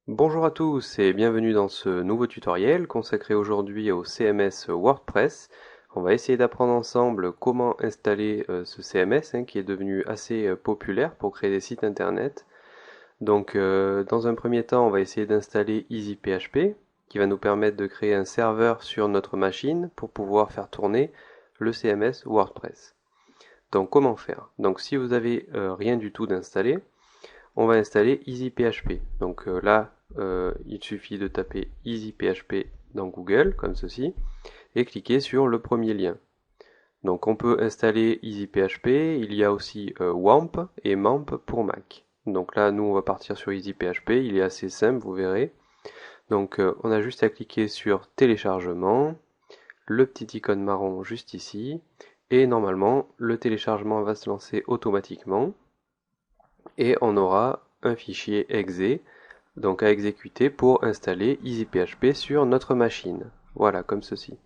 Bonjour à tous et bienvenue dans ce nouveau tutoriel consacré aujourd'hui au CMS WordPress. On va essayer d'apprendre ensemble comment installer ce CMS qui est devenu assez populaire pour créer des sites internet. Donc dans un premier temps, on va essayer d'installer EasyPHP qui va nous permettre de créer un serveur sur notre machine pour pouvoir faire tourner le CMS WordPress. Donc comment faire? Donc si vous avez rien du tout d'installé, on va installer EasyPHP. Donc là, il suffit de taper EasyPHP dans Google, comme ceci, et cliquer sur le premier lien. Donc on peut installer EasyPHP, il y a aussi WAMP et MAMP pour Mac. Donc là, nous, on va partir sur EasyPHP, il est assez simple, vous verrez. Donc on a juste à cliquer sur téléchargement, le petit icône marron juste ici, et normalement, le téléchargement va se lancer automatiquement, et on aura un fichier exe donc à exécuter pour installer EasyPHP sur notre machine. Voilà, comme ceci.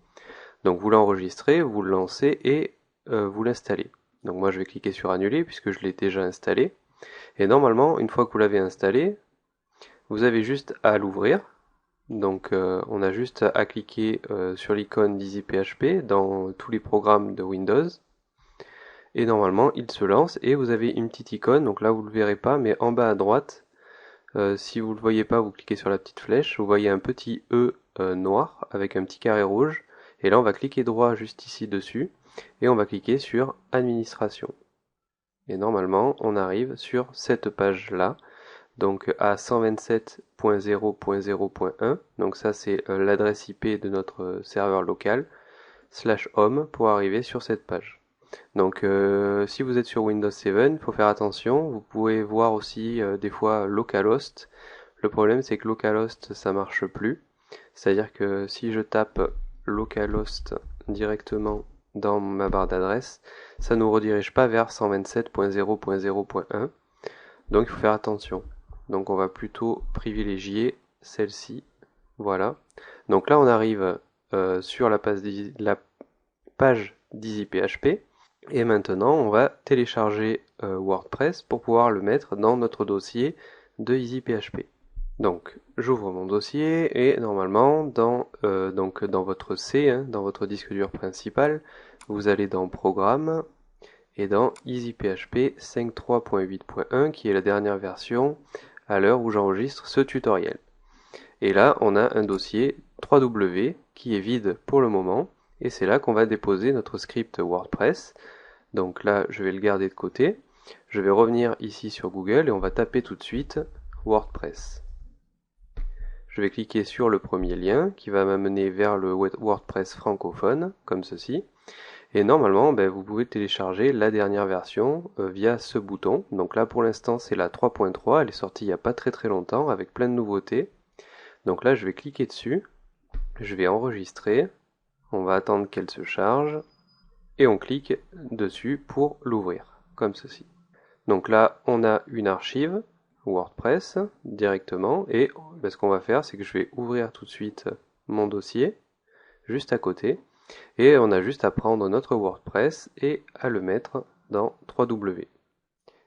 Donc vous l'enregistrez, vous le lancez et vous l'installez. Donc moi je vais cliquer sur annuler puisque je l'ai déjà installé. Et normalement, une fois que vous l'avez installé, vous avez juste à l'ouvrir. Donc on a juste à cliquer sur l'icône d'EasyPHP dans tous les programmes de Windows. Et normalement, il se lance et vous avez une petite icône. Donc là, vous ne le verrez pas, mais en bas à droite, si vous ne le voyez pas, vous cliquez sur la petite flèche, vous voyez un petit E noir avec un petit carré rouge, et là on va cliquer droit juste ici dessus, et on va cliquer sur Administration. Et normalement, on arrive sur cette page-là, donc à 127.0.0.1, donc ça c'est l'adresse IP de notre serveur local, /home pour arriver sur cette page. Donc si vous êtes sur Windows 7, il faut faire attention. Vous pouvez voir aussi des fois localhost. Le problème c'est que localhost ça marche plus. C'est-à-dire que si je tape localhost directement dans ma barre d'adresse, ça ne nous redirige pas vers 127.0.0.1. Donc il faut faire attention. Donc on va plutôt privilégier celle-ci. Voilà. Donc là on arrive sur la page d'EasyPHP. Et maintenant, on va télécharger WordPress pour pouvoir le mettre dans notre dossier de EasyPHP. Donc, j'ouvre mon dossier et normalement, dans votre C, dans votre disque dur principal, vous allez dans Programme et dans EasyPHP 5.3.8.1 qui est la dernière version à l'heure où j'enregistre ce tutoriel. Et là, on a un dossier 3W qui est vide pour le moment et c'est là qu'on va déposer notre script WordPress. Donc là, je vais le garder de côté. Je vais revenir ici sur Google et on va taper tout de suite WordPress. Je vais cliquer sur le premier lien qui va m'amener vers le WordPress francophone, comme ceci. Et normalement, vous pouvez télécharger la dernière version via ce bouton. Donc là, pour l'instant, c'est la 3.3. Elle est sortie il n'y a pas très longtemps avec plein de nouveautés. Donc là, je vais cliquer dessus. Je vais enregistrer. On va attendre qu'elle se charge. Et on clique dessus pour l'ouvrir, comme ceci. Donc là, on a une archive WordPress directement, et ce qu'on va faire, c'est que je vais ouvrir tout de suite mon dossier, juste à côté, et on a juste à prendre notre WordPress et à le mettre dans 3W.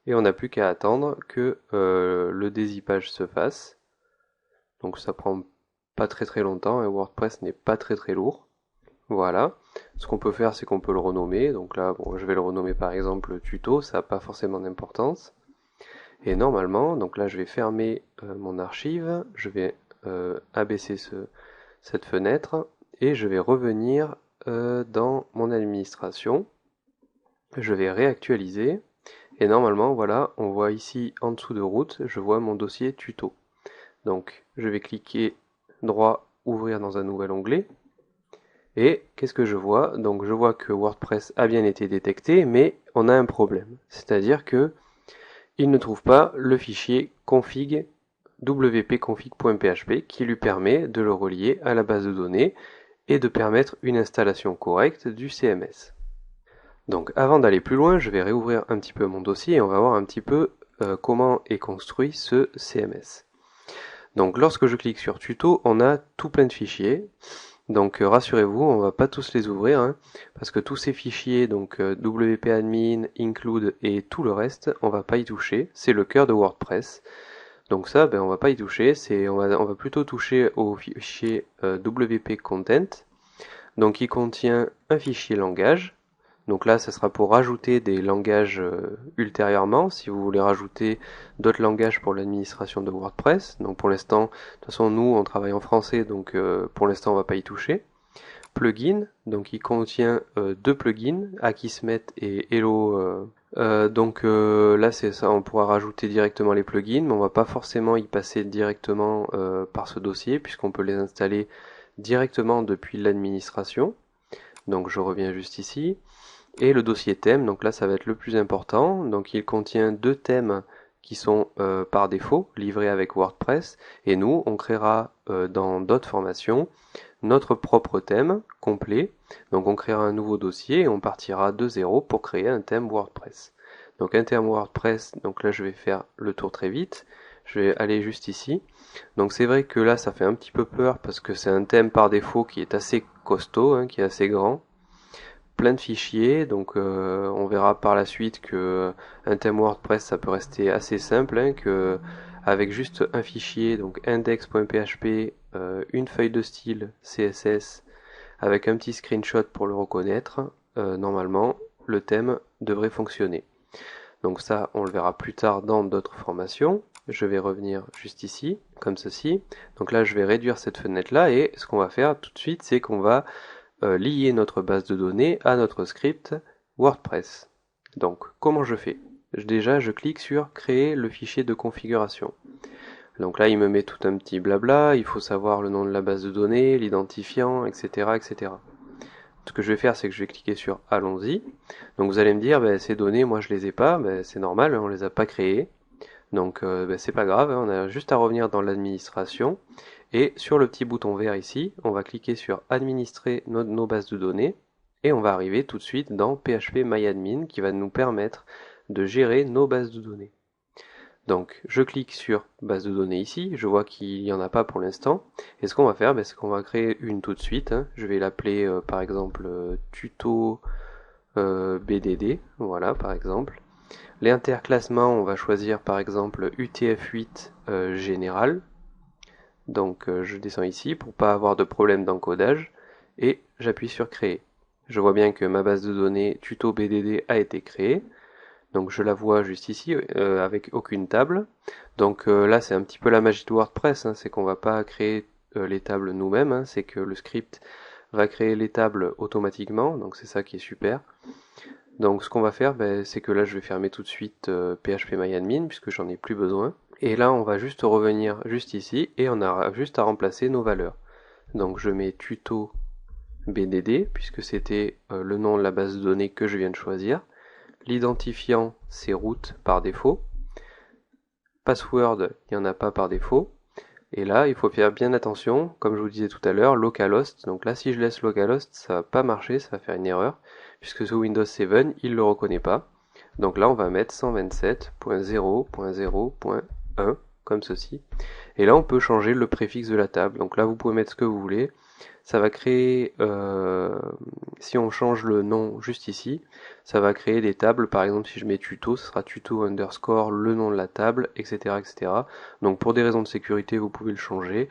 Et on n'a plus qu'à attendre que le dézippage se fasse. Donc ça prend pas très longtemps, et WordPress n'est pas très lourd. Voilà. Ce qu'on peut faire, c'est qu'on peut le renommer. Donc là, bon, je vais le renommer par exemple tuto, ça n'a pas forcément d'importance. Et normalement, donc là, je vais fermer mon archive, je vais abaisser cette fenêtre, et je vais revenir dans mon administration. Je vais réactualiser, et normalement, voilà, on voit ici en dessous de route, je vois mon dossier tuto. Donc, je vais cliquer droit, ouvrir dans un nouvel onglet. Et qu'est-ce que je vois? Donc je vois que WordPress a bien été détecté, mais on a un problème. C'est-à-dire que il ne trouve pas le fichier config wp-config.php qui lui permet de le relier à la base de données et de permettre une installation correcte du CMS. Donc avant d'aller plus loin, je vais réouvrir un petit peu mon dossier et on va voir un petit peu comment est construit ce CMS. Donc lorsque je clique sur tuto, on a tout plein de fichiers. Donc rassurez-vous, on va pas tous les ouvrir, parce que tous ces fichiers, donc wp-admin, include et tout le reste, on va pas y toucher. C'est le cœur de WordPress. Donc ça, on va pas y toucher, on va plutôt toucher au fichier WP Content, donc qui contient un fichier langage. Donc là, ça sera pour rajouter des langages ultérieurement, si vous voulez rajouter d'autres langages pour l'administration de WordPress. Donc pour l'instant, de toute façon, nous, on travaille en français, donc pour l'instant, on va pas y toucher. Plugin, donc il contient deux plugins, Akismet et Hello. Là, c'est ça, on pourra rajouter directement les plugins, mais on va pas forcément y passer directement par ce dossier, puisqu'on peut les installer directement depuis l'administration. Donc je reviens juste ici. Et le dossier thème, donc là ça va être le plus important. Donc il contient deux thèmes qui sont par défaut livrés avec WordPress. Et nous, on créera dans d'autres formations notre propre thème complet. Donc on créera un nouveau dossier et on partira de zéro pour créer un thème WordPress. Donc un thème WordPress, donc là je vais faire le tour très vite. Je vais aller juste ici. Donc c'est vrai que là ça fait un petit peu peur parce que c'est un thème par défaut qui est assez costaud, hein, qui est assez grand. Plein de fichiers, donc on verra par la suite que un thème WordPress ça peut rester assez simple, hein, que avec juste un fichier, donc index.php, une feuille de style CSS avec un petit screenshot pour le reconnaître, normalement le thème devrait fonctionner. Donc ça on le verra plus tard dans d'autres formations. Je vais revenir juste ici, comme ceci. Donc là je vais réduire cette fenêtre là et ce qu'on va faire tout de suite c'est qu'on va lier notre base de données à notre script WordPress. Donc, comment je fais? Déjà, je clique sur créer le fichier de configuration. Donc là, il me met tout un petit blabla, il faut savoir le nom de la base de données, l'identifiant, etc., etc. Ce que je vais faire, c'est que je vais cliquer sur allons-y. Donc vous allez me dire, ces données, moi je les ai pas, c'est normal, on les a pas créées. Donc c'est pas grave, on a juste à revenir dans l'administration et sur le petit bouton vert ici, on va cliquer sur administrer nos bases de données et on va arriver tout de suite dans phpMyAdmin qui va nous permettre de gérer nos bases de données. Donc je clique sur base de données ici, je vois qu'il n'y en a pas pour l'instant et ce qu'on va faire, c'est qu'on va créer une tout de suite. Je vais l'appeler par exemple tuto BDD, voilà par exemple. L'interclassement, on va choisir par exemple UTF-8 général. Donc je descends ici pour pas avoir de problème d'encodage et j'appuie sur créer. Je vois bien que ma base de données tuto BDD a été créée. Donc je la vois juste ici avec aucune table. Donc là c'est un petit peu la magie de WordPress, hein, c'est qu'on va pas créer les tables nous-mêmes, hein, c'est que le script va créer les tables automatiquement, donc c'est ça qui est super. Donc ce qu'on va faire, c'est que là je vais fermer tout de suite phpMyAdmin puisque j'en ai plus besoin. Et là on va juste revenir juste ici et on a juste à remplacer nos valeurs. Donc je mets tuto BDD puisque c'était le nom de la base de données que je viens de choisir. L'identifiant c'est root par défaut. Password, il n'y en a pas par défaut. Et là, il faut faire bien attention, comme je vous disais tout à l'heure, localhost. Donc là, si je laisse localhost, ça va pas marcher, ça va faire une erreur, puisque sous Windows 7, il le reconnaît pas. Donc là, on va mettre 127.0.0.1, comme ceci. Et là, on peut changer le préfixe de la table. Donc là, vous pouvez mettre ce que vous voulez. Ça va créer, si on change le nom juste ici, ça va créer des tables. Par exemple, si je mets tuto, ce sera tuto underscore le nom de la table, etc., etc. Donc pour des raisons de sécurité, vous pouvez le changer.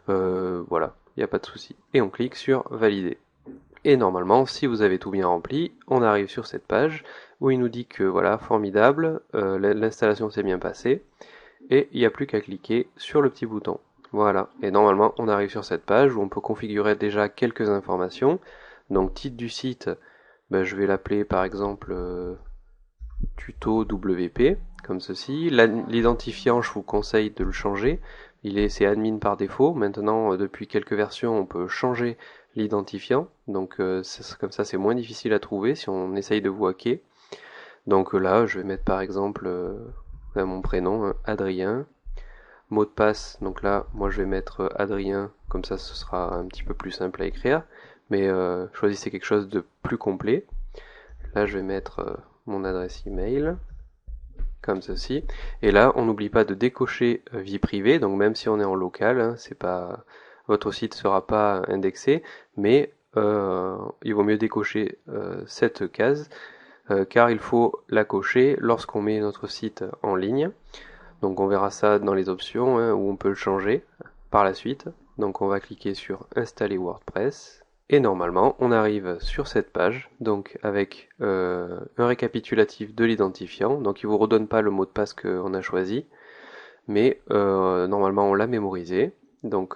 Voilà, il n'y a pas de souci. Et on clique sur valider. Et normalement, si vous avez tout bien rempli, on arrive sur cette page où il nous dit que voilà, formidable, l'installation s'est bien passée. Et il n'y a plus qu'à cliquer sur le petit bouton. Voilà, et normalement on arrive sur cette page où on peut configurer déjà quelques informations. Donc titre du site, je vais l'appeler par exemple tuto WP, comme ceci. L'identifiant, je vous conseille de le changer. C'est admin par défaut. Maintenant, depuis quelques versions, on peut changer l'identifiant. Donc comme ça, c'est moins difficile à trouver si on essaye de vous hacker. Donc là, je vais mettre par exemple mon prénom, Adrien. Mot de passe, donc là, moi je vais mettre Adrien, comme ça ce sera un petit peu plus simple à écrire, mais choisissez quelque chose de plus complet. Là, je vais mettre mon adresse email, comme ceci. Et là, on n'oublie pas de décocher vie privée, donc même si on est en local, hein, c'est pas, votre site ne sera pas indexé, mais il vaut mieux décocher cette case, car il faut la cocher lorsqu'on met notre site en ligne. Donc on verra ça dans les options hein, où on peut le changer par la suite. Donc on va cliquer sur installer WordPress et normalement on arrive sur cette page donc avec un récapitulatif de l'identifiant. Donc il vous redonne pas le mot de passe qu'on a choisi, mais normalement on l'a mémorisé. Donc